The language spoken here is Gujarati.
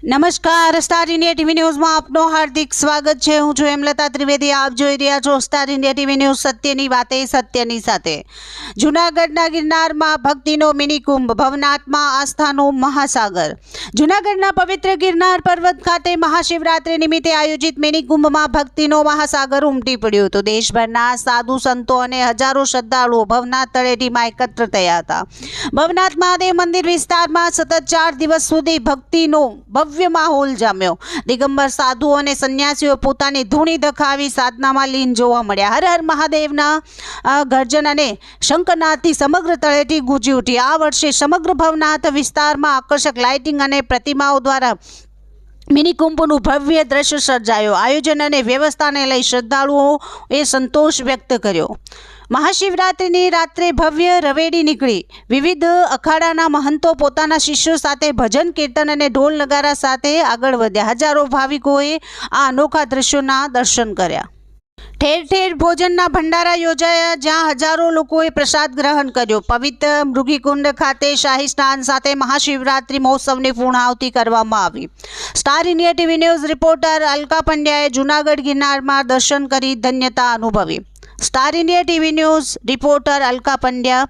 નમસ્કાર, સ્ટાર ઇન્ડિયા ટીવી ન્યૂઝમાં આપનું હાર્દિક સ્વાગત છે। હું છું હેમલતા ત્રિવેદી। આપ જોઈ રહ્યા છો સ્ટાર ઇન્ડિયા ટીવી ન્યૂઝ। સત્યની વાતે સત્યની સાથે। જૂનાગઢના ગિરનારમાં ભક્તિનો મિની કુંભ, ભવનાથમાં આસ્થાનો મહાસાગર। જૂનાગઢના પવિત્ર ગિરનાર પર્વત ખાતે મહાશિવરાત્રી નિમિત્તે આયોજિત મિની કુંભમાં ભક્તિનો મહાસાગર ઉમટી પડ્યો હતો। દેશભરના સાધુ સંતો અને હજારો શ્રદ્ધાળુઓ ભવનાથ તળેટીમાં એકત્ર થયા હતા। ભવનાથ મહાદેવ મંદિર વિસ્તારમાં સતત 4 દિવસ સુધી ભક્તિનો ભવ્ય માહોલ જામ્યો। દિગંબર સાધુઓ અને સંન્યાસીઓ પોતાની ધૂણી દખાવી સાધનામાં લીન જોવા મળ્યા। હર હર મહાદેવના ગર્જન અને શંખનાદથી સમગ્ર તળેટી ગૂંજી ઉઠી। આ વર્ષે સમગ્ર ભવનાથ વિસ્તારમાં આકર્ષક લાઇટિંગ અને પ્રતિમાઓ દ્વારા મિની કુંભનું ભવ્ય દ્રશ્ય સર્જાયો। આયોજન અને વ્યવસ્થાને લઈ શ્રદ્ધાળુઓએ સંતોષ વ્યક્ત કર્યો। મહાશિવરાત્રિની રાત્રે ભવ્ય રવેડી નીકળી। વિવિધ અખાડાના મહંતો પોતાના શિષ્યો સાથે ભજન કીર્તન અને ઢોલ નગારા સાથે આગળ વધ્યા। હજારો ભાવિકોએ આ અનોખા દ્રશ્યોના દર્શન કર્યા। ઠેર ઠેર ભોજનના ભંડારા યોજાયા, જ્યાં હજારો લોકોએ પ્રસાદ ગ્રહણ કર્યો। પવિત્ર મૃગીકુંડ ખાતે શાહી સ્નાન સાથે મહાશિવરાત્રિ મહોત્સવની પૂર્ણાહુતિ કરવામાં આવી। Star India TV news reporter Alka પંડ્યાએ જૂનાગઢ ગિરનારમાં દર્શન કરી ધન્યતા અનુભવી। Star India TV news reporter Alka Pandya.